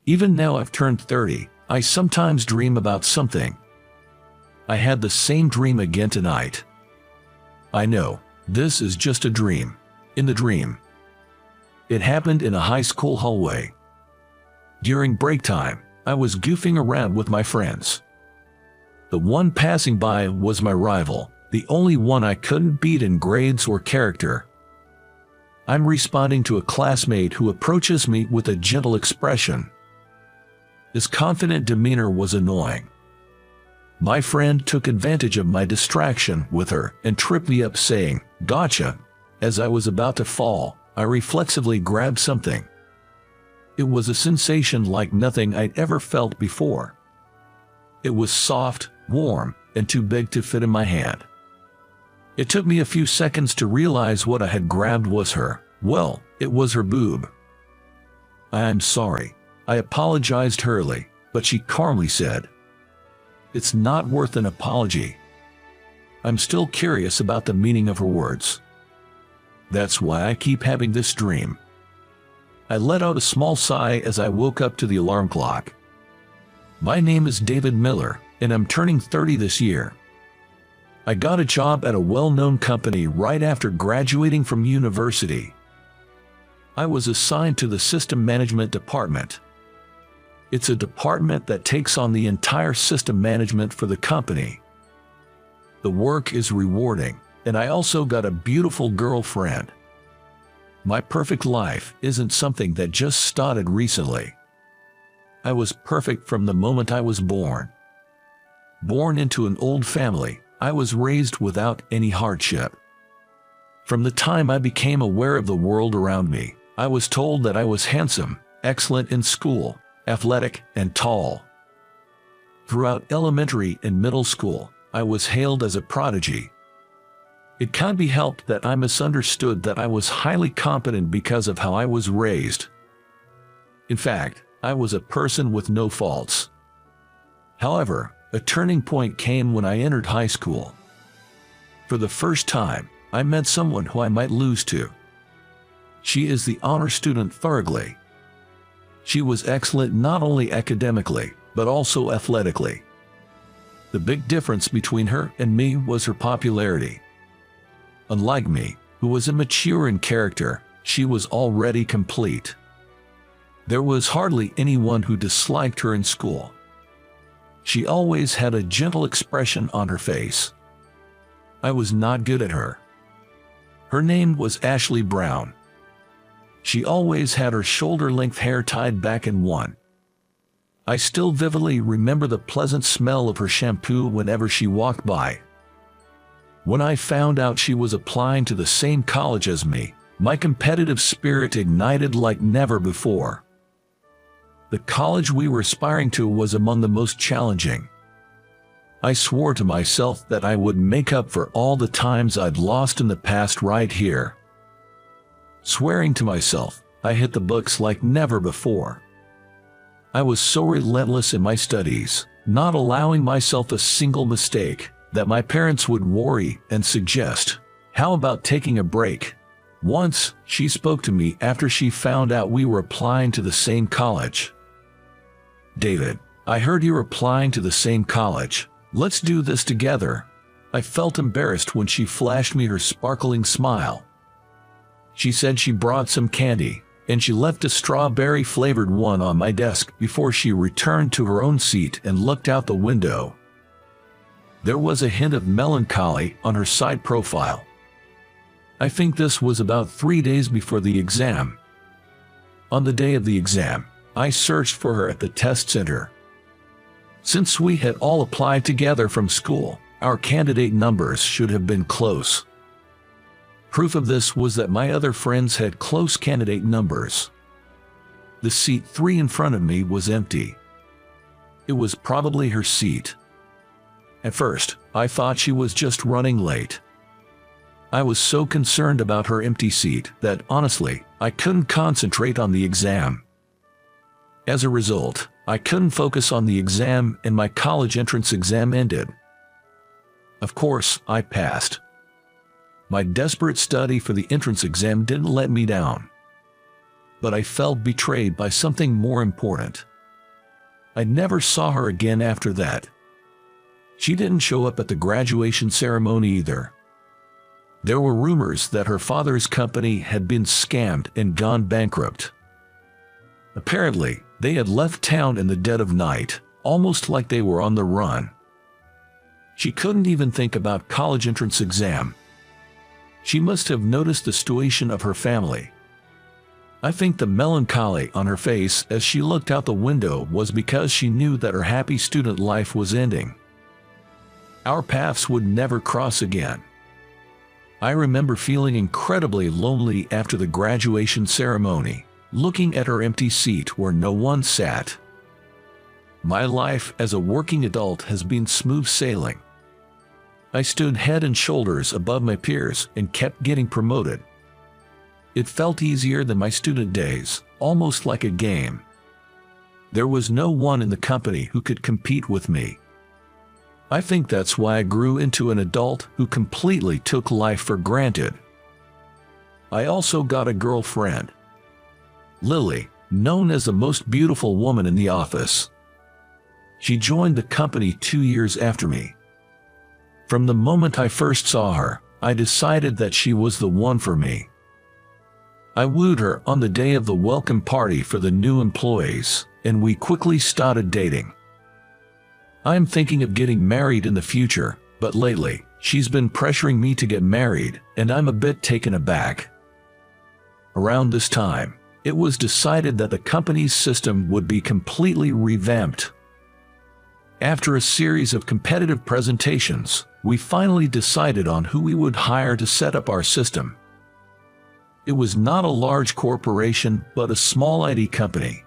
Even now I've turned 30, I sometimes dream about something. I had the same dream again tonight. I know, this is just a dream. In the dream, it happened in a high school hallway. During break time, I was goofing around with my friends. The one passing by was my rival, the only one I couldn't beat in grades or character. I'm responding to a classmate who approaches me with a gentle expression. His confident demeanor was annoying. My friend took advantage of my distraction with her and tripped me up saying, "Gotcha." As I was about to fall, I reflexively grabbed something. It was a sensation like nothing I'd ever felt before. It was soft, warm, and too big to fit in my hand. It took me a few seconds to realize what I had grabbed was her. Well, it was her boob. "I'm sorry." I apologized hurriedly, but she calmly said, "It's not worth an apology." I'm still curious about the meaning of her words. That's why I keep having this dream. I let out a small sigh as I woke up to the alarm clock. My name is David Miller, and I'm turning 30 this year. I got a job at a well-known company right after graduating from university. I was assigned to the system management department. It's a department that takes on the entire system management for the company. The work is rewarding, and I also got a beautiful girlfriend. My perfect life isn't something that just started recently. I was perfect from the moment I was born. Born into an old family, I was raised without any hardship. From the time I became aware of the world around me, I was told that I was handsome, excellent in school, athletic, and tall. Throughout elementary and middle school, I was hailed as a prodigy. It can't be helped that I misunderstood that I was highly competent because of how I was raised. In fact, I was a person with no faults. However, a turning point came when I entered high school. For the first time, I met someone who I might lose to. She is the honor student Thurgley. She was excellent not only academically, but also athletically. The big difference between her and me was her popularity. Unlike me, who was immature in character, she was already complete. There was hardly anyone who disliked her in school. She always had a gentle expression on her face. I was not good at her. Her name was Ashley Brown. She always had her shoulder-length hair tied back in one. I still vividly remember the pleasant smell of her shampoo whenever she walked by. When I found out she was applying to the same college as me, my competitive spirit ignited like never before. The college we were aspiring to was among the most challenging. I swore to myself that I would make up for all the times I'd lost in the past right here. Swearing to myself, I hit the books like never before. I was so relentless in my studies, not allowing myself a single mistake, that my parents would worry and suggest, "How about taking a break?" Once, she spoke to me after she found out we were applying to the same college. "David, I heard you're applying to the same college. Let's do this together." I felt embarrassed when she flashed me her sparkling smile. She said she brought some candy, and she left a strawberry-flavored one on my desk before she returned to her own seat and looked out the window. There was a hint of melancholy on her side profile. I think this was about 3 days before the exam. On the day of the exam, I searched for her at the test center. Since we had all applied together from school, our candidate numbers should have been close. Proof of this was that my other friends had close candidate numbers. The seat 3 in front of me was empty. It was probably her seat. At first, I thought she was just running late. I was so concerned about her empty seat that, honestly, I couldn't concentrate on the exam. As a result, I couldn't focus on the exam and my college entrance exam ended. Of course, I passed. My desperate study for the entrance exam didn't let me down. But I felt betrayed by something more important. I never saw her again after that. She didn't show up at the graduation ceremony either. There were rumors that her father's company had been scammed and gone bankrupt. Apparently, they had left town in the dead of night, almost like they were on the run. She couldn't even think about college entrance exam. She must have noticed the situation of her family. I think the melancholy on her face as she looked out the window was because she knew that her happy student life was ending. Our paths would never cross again. I remember feeling incredibly lonely after the graduation ceremony, looking at her empty seat where no one sat. My life as a working adult has been smooth sailing. I stood head and shoulders above my peers and kept getting promoted. It felt easier than my student days, almost like a game. There was no one in the company who could compete with me. I think that's why I grew into an adult who completely took life for granted. I also got a girlfriend, Lily, known as the most beautiful woman in the office. She joined the company 2 years after me. From the moment I first saw her, I decided that she was the one for me. I wooed her on the day of the welcome party for the new employees, and we quickly started dating. I'm thinking of getting married in the future, but lately, she's been pressuring me to get married, and I'm a bit taken aback. Around this time, it was decided that the company's system would be completely revamped. After a series of competitive presentations, we finally decided on who we would hire to set up our system. It was not a large corporation, but a small IT company.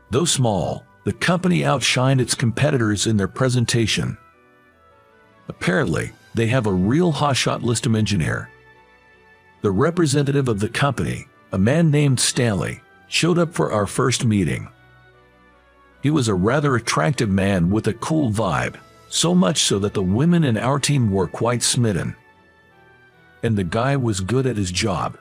Though small, the company outshined its competitors in their presentation. Apparently, they have a real hotshot system engineer. The representative of the company, a man named Stanley, showed up for our first meeting. He was a rather attractive man with a cool vibe, so much so that the women in our team were quite smitten. And the guy was good at his job.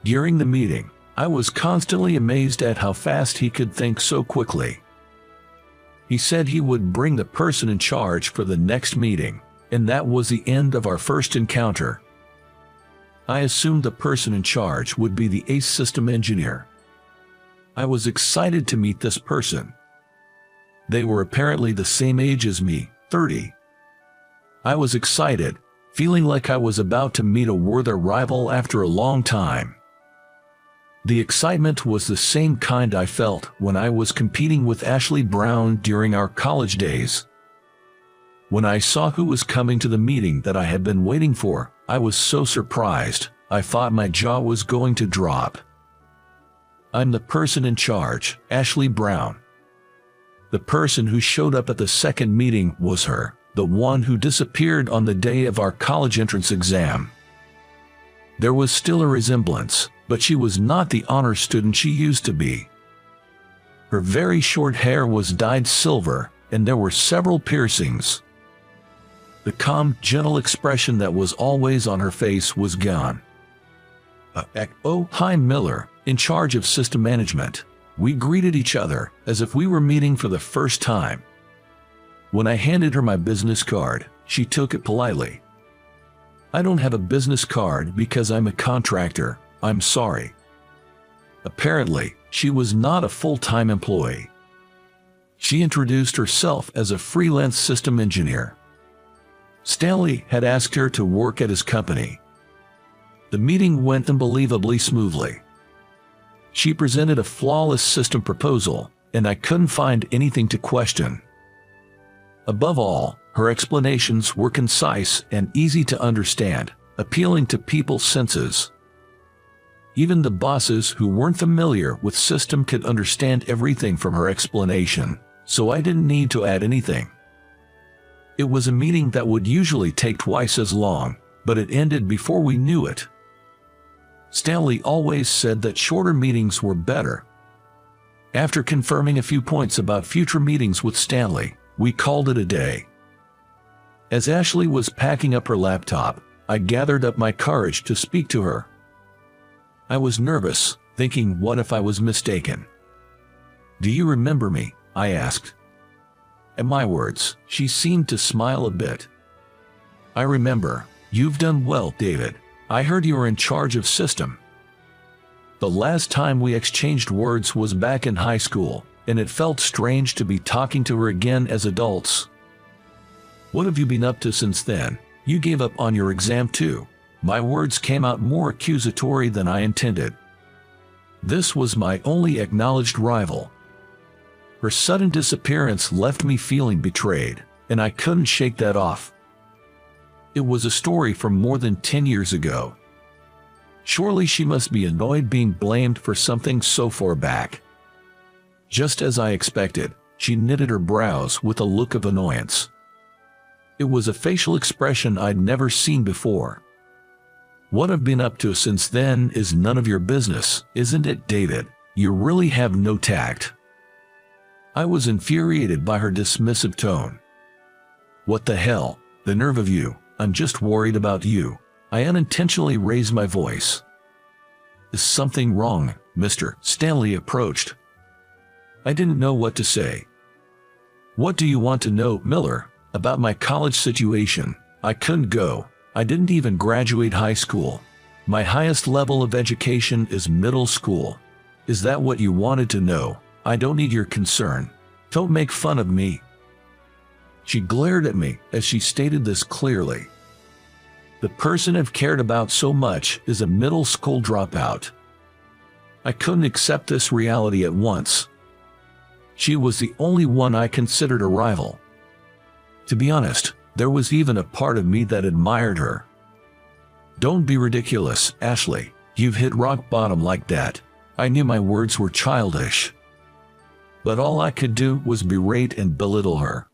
During the meeting, I was constantly amazed at how fast he could think so quickly. He said he would bring the person in charge for the next meeting, and that was the end of our first encounter. I assumed the person in charge would be the ace system engineer. I was excited to meet this person. They were apparently the same age as me, 30. I was excited, feeling like I was about to meet a worthy rival after a long time. The excitement was the same kind I felt when I was competing with Ashley Brown during our college days. When I saw who was coming to the meeting that I had been waiting for, I was so surprised, I thought my jaw was going to drop. I'm the person in charge, Ashley Brown. The person who showed up at the second meeting was her, the one who disappeared on the day of our college entrance exam. There was still a resemblance, but she was not the honor student she used to be. Her very short hair was dyed silver, and there were several piercings. The calm, gentle expression that was always on her face was gone. Hi Miller, in charge of system management. We greeted each other as if we were meeting for the first time. When I handed her my business card, she took it politely. I don't have a business card because I'm a contractor, I'm sorry. Apparently, she was not a full-time employee. She introduced herself as a freelance system engineer. Stanley had asked her to work at his company. The meeting went unbelievably smoothly. She presented a flawless system proposal, and I couldn't find anything to question. Above all, her explanations were concise and easy to understand, appealing to people's senses. Even the bosses who weren't familiar with system could understand everything from her explanation, so I didn't need to add anything. It was a meeting that would usually take twice as long, but it ended before we knew it. Stanley always said that shorter meetings were better. After confirming a few points about future meetings with Stanley, we called it a day. As Ashley was packing up her laptop, I gathered up my courage to speak to her. I was nervous, thinking what if I was mistaken. "Do you remember me?" I asked. At my words, she seemed to smile a bit. I remember. You've done well, David. I heard you were in charge of system. The last time we exchanged words was back in high school, and it felt strange to be talking to her again as adults. What have you been up to since then? You gave up on your exam too. My words came out more accusatory than I intended. This was my only acknowledged rival. Her sudden disappearance left me feeling betrayed, and I couldn't shake that off. It was a story from more than 10 years ago. Surely she must be annoyed being blamed for something so far back. Just as I expected, she knitted her brows with a look of annoyance. It was a facial expression I'd never seen before. What I've been up to since then is none of your business, isn't it, David? You really have no tact. I was infuriated by her dismissive tone. What the hell? The nerve of you. I'm just worried about you. I unintentionally raised my voice. Is something wrong, Mr. Stanley approached. I didn't know what to say. What do you want to know, Miller? About my college situation? I couldn't go. I didn't even graduate high school. My highest level of education is middle school. Is that what you wanted to know? I don't need your concern. Don't make fun of me. She glared at me as she stated this clearly. The person I've cared about so much is a middle school dropout. I couldn't accept this reality at once. She was the only one I considered a rival. To be honest, there was even a part of me that admired her. Don't be ridiculous, Ashley. You've hit rock bottom like that. I knew my words were childish. But all I could do was berate and belittle her.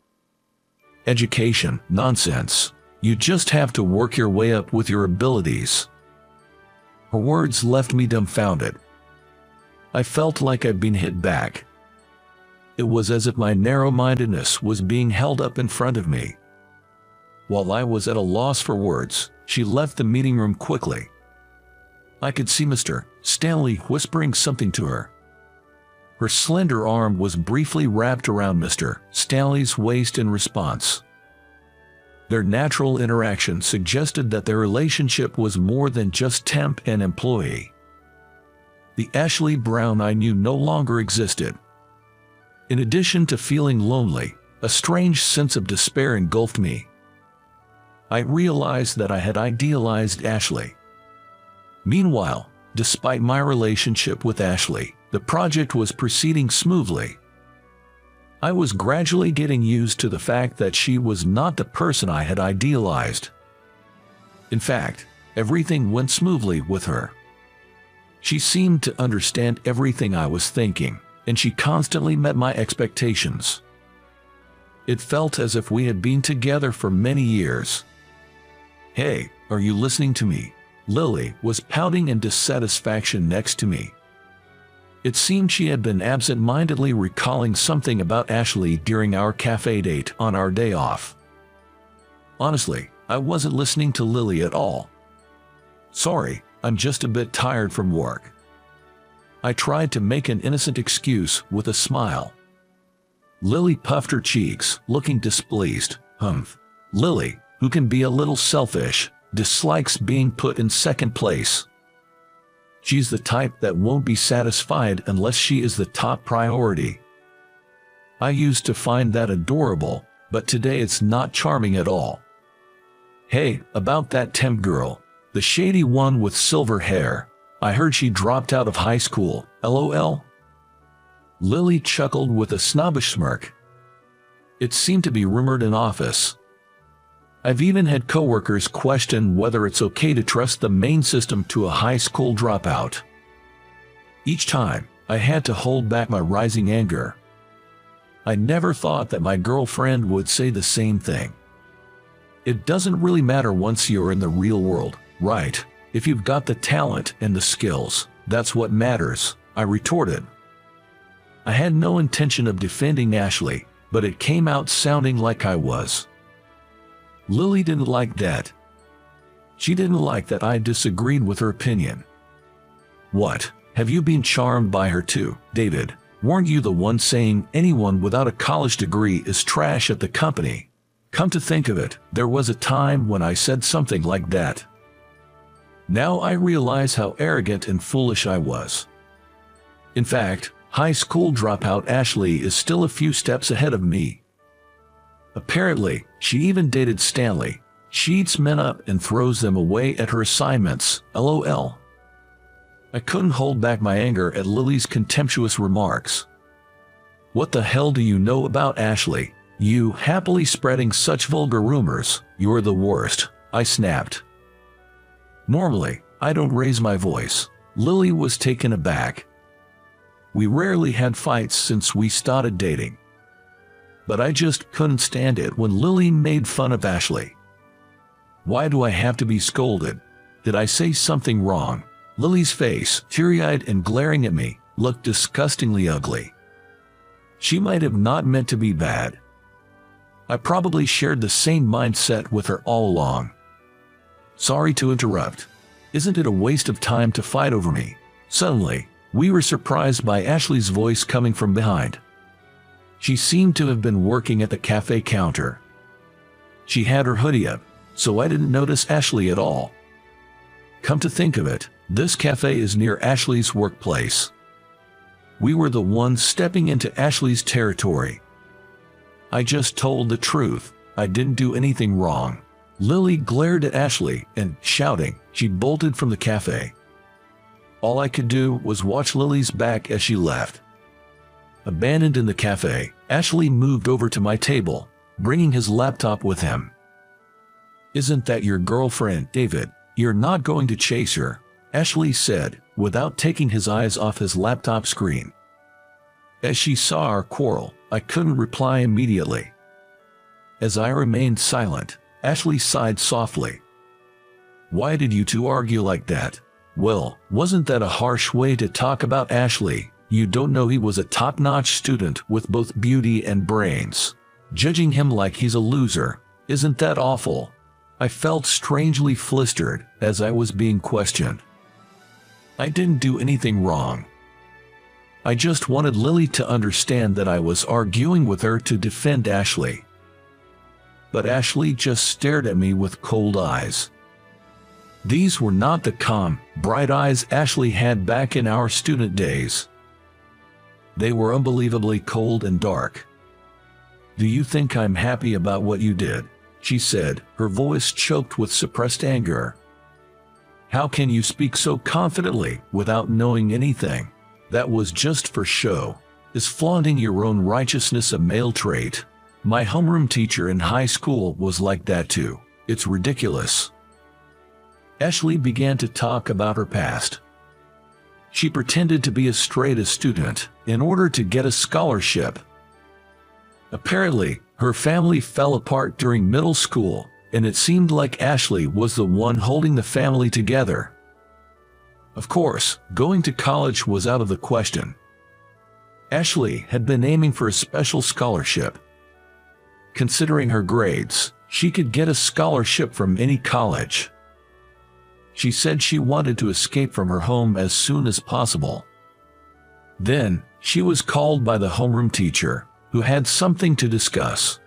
Education, nonsense. You just have to work your way up with your abilities. Her words left me dumbfounded. I felt like I'd been hit back. It was as if my narrow-mindedness was being held up in front of me. While I was at a loss for words, she left the meeting room quickly. I could see Mr. Stanley whispering something to her. Her slender arm was briefly wrapped around Mr. Stanley's waist in response. Their natural interaction suggested that their relationship was more than just temp and employee. The Ashley Brown I knew no longer existed. In addition to feeling lonely, a strange sense of despair engulfed me. I realized that I had idealized Ashley. Meanwhile, despite my relationship with Ashley, the project was proceeding smoothly. I was gradually getting used to the fact that she was not the person I had idealized. In fact, everything went smoothly with her. She seemed to understand everything I was thinking, and she constantly met my expectations. It felt as if we had been together for many years. Hey, are you listening to me? Lily was pouting in dissatisfaction next to me. It seemed she had been absent-mindedly recalling something about Ashley during our cafe date on our day off. Honestly, I wasn't listening to Lily at all. Sorry, I'm just a bit tired from work. I tried to make an innocent excuse with a smile. Lily puffed her cheeks, looking displeased. Lily, who can be a little selfish, dislikes being put in second place. She's the type that won't be satisfied unless she is the top priority. I used to find that adorable, but today it's not charming at all. Hey, about that temp girl, the shady one with silver hair, I heard she dropped out of high school, LOL. Lily chuckled with a snobbish smirk. It seemed to be rumored in office. I've even had coworkers question whether it's okay to trust the main system to a high school dropout. Each time, I had to hold back my rising anger. I never thought that my girlfriend would say the same thing. It doesn't really matter once you're in the real world, right? If you've got the talent and the skills, that's what matters, I retorted. I had no intention of defending Ashley, but it came out sounding like I was. Lily didn't like that. She didn't like that I disagreed with her opinion. What, have you been charmed by her too, David? Weren't you the one saying anyone without a college degree is trash at the company? Come to think of it, there was a time when I said something like that. Now I realize how arrogant and foolish I was. In fact, high school dropout Ashley is still a few steps ahead of me. Apparently, she even dated Stanley. She eats men up and throws them away at her assignments, LOL. I couldn't hold back my anger at Lily's contemptuous remarks. What the hell do you know about Ashley? You happily spreading such vulgar rumors. You're the worst, I snapped. Normally, I don't raise my voice. Lily was taken aback. We rarely had fights since we started dating. But I just couldn't stand it when Lily made fun of Ashley. Why do I have to be scolded? Did I say something wrong? Lily's face, teary-eyed and glaring at me, looked disgustingly ugly. She might have not meant to be bad. I probably shared the same mindset with her all along. Sorry to interrupt. Isn't it a waste of time to fight over me? Suddenly, we were surprised by Ashley's voice coming from behind. She seemed to have been working at the cafe counter. She had her hoodie up, so I didn't notice Ashley at all. Come to think of it, this cafe is near Ashley's workplace. We were the ones stepping into Ashley's territory. I just told the truth. I didn't do anything wrong. Lily glared at Ashley and, shouting, she bolted from the cafe. All I could do was watch Lily's back as she left. Abandoned in the cafe, Ashley moved over to my table, bringing his laptop with him. Isn't that your girlfriend, David? You're not going to chase her, Ashley said, without taking his eyes off his laptop screen. As she saw our quarrel, I couldn't reply immediately. As I remained silent, Ashley sighed softly. Why did you two argue like that? Well, wasn't that a harsh way to talk about Ashley? You don't know he was a top-notch student with both beauty and brains. Judging him like he's a loser, isn't that awful? I felt strangely flustered as I was being questioned. I didn't do anything wrong. I just wanted Lily to understand that I was arguing with her to defend Ashley. But Ashley just stared at me with cold eyes. These were not the calm, bright eyes Ashley had back in our student days. They were unbelievably cold and dark. Do you think I'm happy about what you did? She said, her voice choked with suppressed anger. How can you speak so confidently without knowing anything? That was just for show. Is flaunting your own righteousness a male trait? My homeroom teacher in high school was like that too. It's ridiculous. Ashley began to talk about her past. She pretended to be a straight-A student in order to get a scholarship. Apparently, her family fell apart during middle school, and it seemed like Ashley was the one holding the family together. Of course, going to college was out of the question. Ashley had been aiming for a special scholarship. Considering her grades, she could get a scholarship from any college. She said she wanted to escape from her home as soon as possible. Then, she was called by the homeroom teacher, who had something to discuss.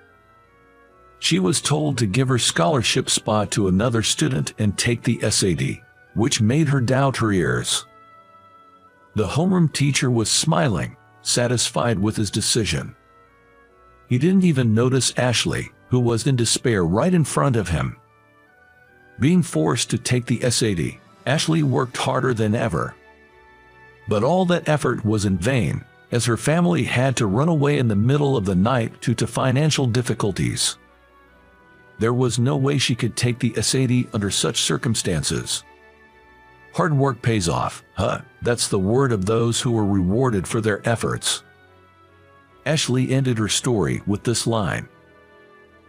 She was told to give her scholarship spot to another student and take the SAT, which made her doubt her ears. The homeroom teacher was smiling, satisfied with his decision. He didn't even notice Ashley, who was in despair right in front of him. Being forced to take the SAT, Ashley worked harder than ever. But all that effort was in vain, as her family had to run away in the middle of the night due to financial difficulties. There was no way she could take the SAT under such circumstances. Hard work pays off, huh? That's the word of those who were rewarded for their efforts. Ashley ended her story with this line.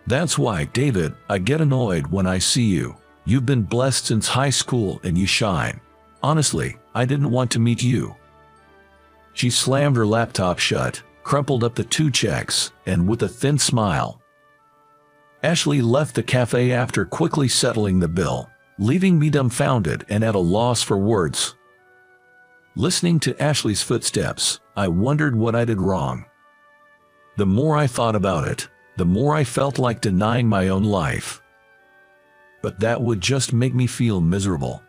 That's why, David, I get annoyed when I see you. You've been blessed since high school and you shine. Honestly, I didn't want to meet you. She slammed her laptop shut, crumpled up the 2 checks, and with a thin smile. Ashley left the cafe after quickly settling the bill, leaving me dumbfounded and at a loss for words. Listening to Ashley's footsteps, I wondered what I did wrong. The more I thought about it, the more I felt like denying my own life. But that would just make me feel miserable.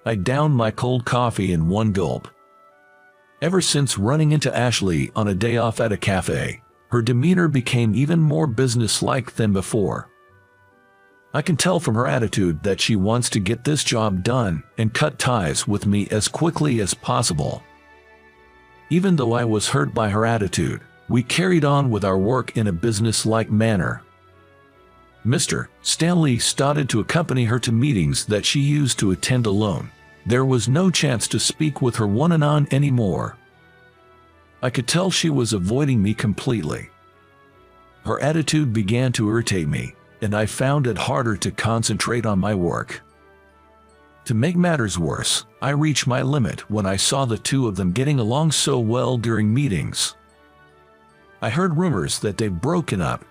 I downed my cold coffee in one gulp. Ever since running into Ashley on a day off at a cafe, her demeanor became even more businesslike than before. I can tell from her attitude that she wants to get this job done and cut ties with me as quickly as possible. Even though I was hurt by her attitude, we carried on with our work in a business-like manner. Mr. Stanley started to accompany her to meetings that she used to attend alone. There was no chance to speak with her one-on-one anymore. I could tell she was avoiding me completely. Her attitude began to irritate me, and I found it harder to concentrate on my work. To make matters worse, I reached my limit when I saw the two of them getting along so well during meetings. I heard rumors that they've broken up.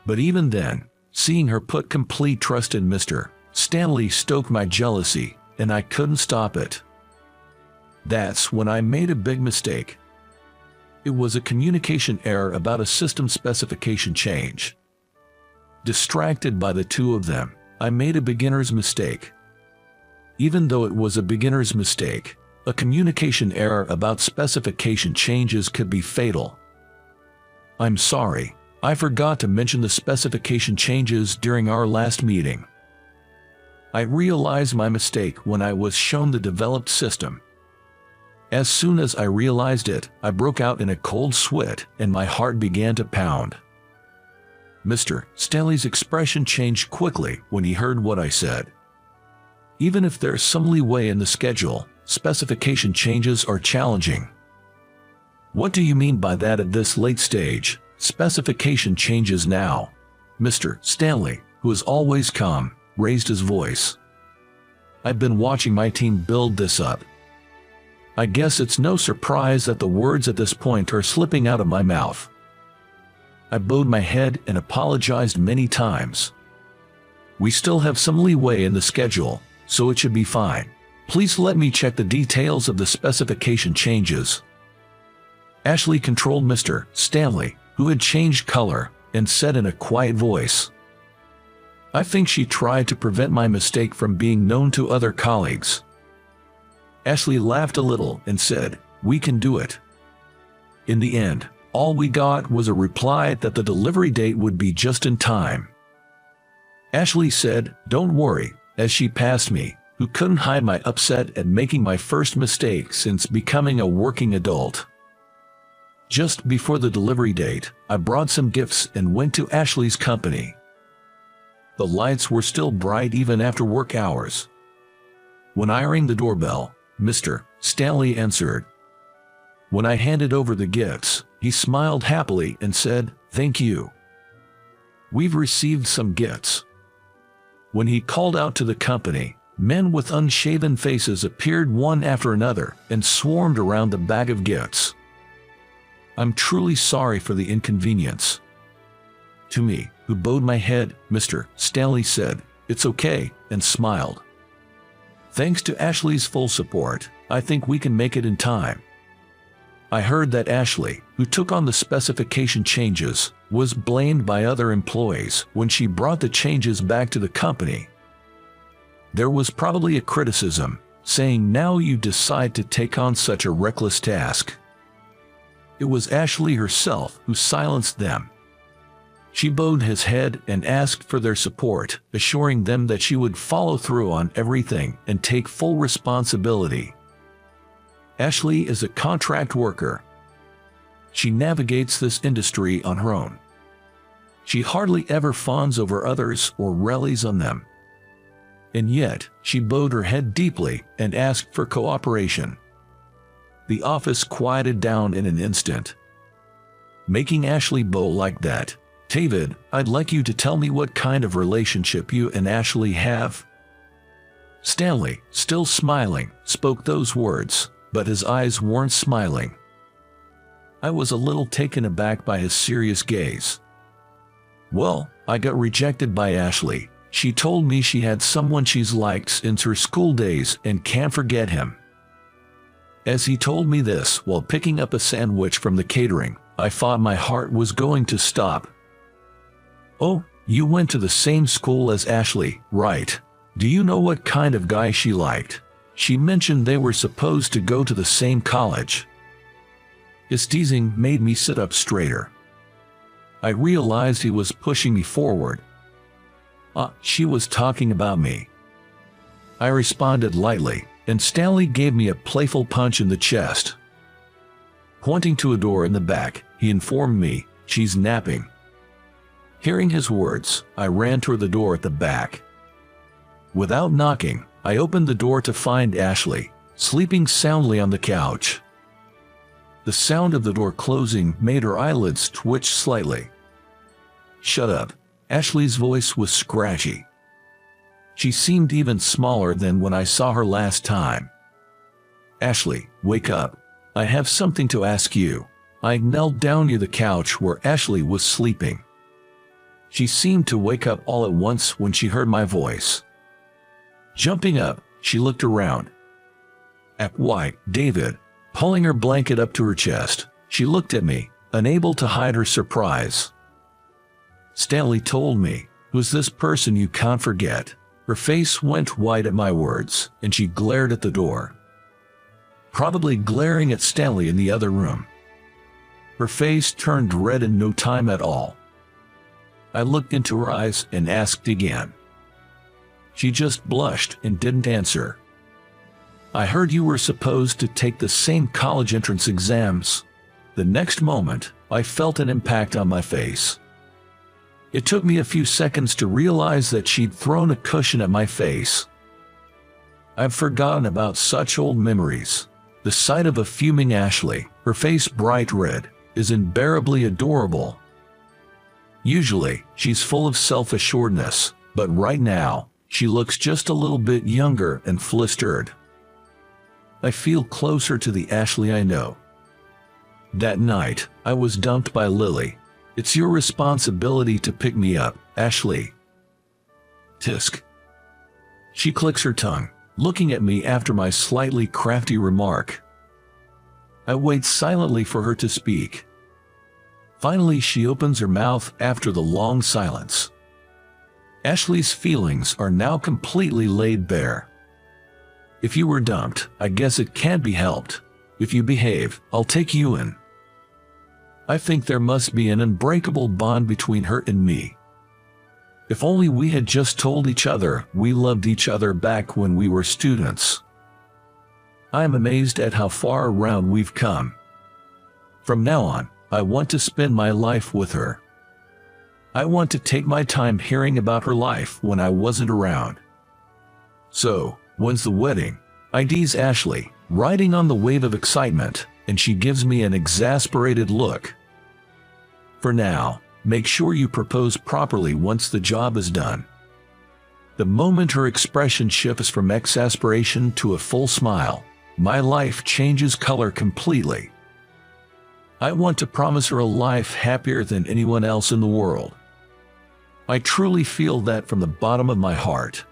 But even then, seeing her put complete trust in Mr. Stanley stoked my jealousy, and I couldn't stop it. That's when I made a big mistake. It was a communication error about a system specification change. Distracted by the two of them, I made a beginner's mistake. Even though it was a beginner's mistake, a communication error about specification changes could be fatal. I'm sorry, I forgot to mention the specification changes during our last meeting. I realized my mistake when I was shown the developed system. As soon as I realized it, I broke out in a cold sweat and my heart began to pound. Mr. Stanley's expression changed quickly when he heard what I said. Even if there's some leeway in the schedule, specification changes are challenging. What do you mean by that at this late stage? Specification changes now. Mr. Stanley, who is always calm, raised his voice. I've been watching my team build this up. I guess it's no surprise that the words at this point are slipping out of my mouth. I bowed my head and apologized many times. We still have some leeway in the schedule, so it should be fine. Please let me check the details of the specification changes. Ashley controlled Mr. Stanley, who had changed color, and said in a quiet voice. I think she tried to prevent my mistake from being known to other colleagues. Ashley laughed a little and said, "We can do it." In the end, all we got was a reply that the delivery date would be just in time. Ashley said, "Don't worry," as she passed me, who couldn't hide my upset at making my first mistake since becoming a working adult. Just before the delivery date, I brought some gifts and went to Ashley's company. The lights were still bright even after work hours. When I rang the doorbell, Mr. Stanley answered. When I handed over the gifts, he smiled happily and said, "Thank you. We've received some gifts." When he called out to the company, men with unshaven faces appeared one after another and swarmed around the bag of gifts. I'm truly sorry for the inconvenience. To me, who bowed my head, Mr. Stanley said, "It's okay," and smiled. Thanks to Ashley's full support, I think we can make it in time. I heard that Ashley, who took on the specification changes, was blamed by other employees when she brought the changes back to the company. There was probably a criticism, saying, "Now you decide to take on such a reckless task." It was Ashley herself who silenced them. She bowed his head and asked for their support, assuring them that she would follow through on everything and take full responsibility. Ashley is a contract worker. She navigates this industry on her own. She hardly ever fawns over others or rallies on them. And yet, she bowed her head deeply and asked for cooperation. The office quieted down in an instant. Making Ashley bow like that, "David, I'd like you to tell me what kind of relationship you and Ashley have." Stanley, still smiling, spoke those words, but his eyes weren't smiling. I was a little taken aback by his serious gaze. "Well, I got rejected by Ashley. She told me she had someone she's liked since her school days and can't forget him. As he told me this while picking up a sandwich from the catering, I thought my heart was going to stop. "Oh, you went to the same school as Ashley, right? Do you know what kind of guy she liked? She mentioned they were supposed to go to the same college." His teasing made me sit up straighter. I realized he was pushing me forward. She was talking about me." I responded lightly, and Stanley gave me a playful punch in the chest. Pointing to a door in the back, he informed me, "She's napping." Hearing his words, I ran toward the door at the back. Without knocking, I opened the door to find Ashley, sleeping soundly on the couch. The sound of the door closing made her eyelids twitch slightly. "Shut up." Ashley's voice was scratchy. She seemed even smaller than when I saw her last time. "Ashley, wake up. I have something to ask you." I knelt down near the couch where Ashley was sleeping. She seemed to wake up all at once when she heard my voice. Jumping up, she looked around. Why, David. Pulling her blanket up to her chest, she looked at me, unable to hide her surprise. "Stanley told me, who's this person you can't forget?" Her face went white at my words, and she glared at the door. Probably glaring at Stanley in the other room. Her face turned red in no time at all. I looked into her eyes and asked again. She just blushed and didn't answer. "I heard you were supposed to take the same college entrance exams." The next moment, I felt an impact on my face. It took me a few seconds to realize that she'd thrown a cushion at my face. I've forgotten about such old memories. The sight of a fuming Ashley, her face bright red, is unbearably adorable. Usually, she's full of self-assuredness, but right now, she looks just a little bit younger and flustered. I feel closer to the Ashley I know. That night, I was dumped by Lily. "It's your responsibility to pick me up, Ashley." Tisk. She clicks her tongue, looking at me after my slightly crafty remark. I wait silently for her to speak. Finally, she opens her mouth after the long silence. Ashley's feelings are now completely laid bare. "If you were dumped, I guess it can't be helped. If you behave, I'll take you in." I think there must be an unbreakable bond between her and me. If only we had just told each other we loved each other back when we were students. I am amazed at how far around we've come. From now on, I want to spend my life with her. I want to take my time hearing about her life when I wasn't around. "So, when's the wedding?" I tease Ashley, riding on the wave of excitement, and she gives me an exasperated look. "For now, make sure you propose properly once the job is done." The moment her expression shifts from exasperation to a full smile, my life changes color completely. I want to promise her a life happier than anyone else in the world. I truly feel that from the bottom of my heart.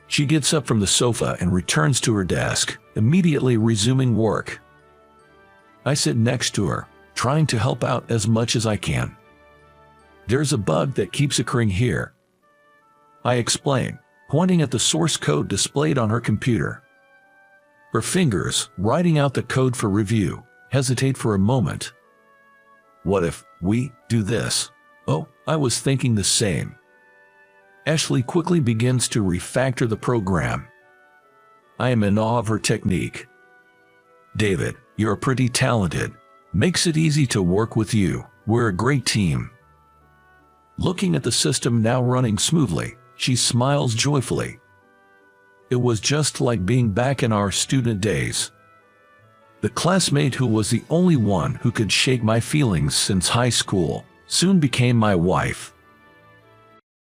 She gets up from the sofa and returns to her desk, immediately resuming work. I sit next to her, trying to help out as much as I can. "There's a bug that keeps occurring here," I explain, pointing at the source code displayed on her computer. Her fingers, writing out the code for review, hesitate for a moment. "What if we do this?" "Oh, I was thinking the same." Ashley quickly begins to refactor the program. I am in awe of her technique. "David, you're pretty talented. Makes it easy to work with you. We're a great team." Looking at the system now running smoothly, she smiles joyfully. It was just like being back in our student days. The classmate who was the only one who could shake my feelings since high school soon became my wife.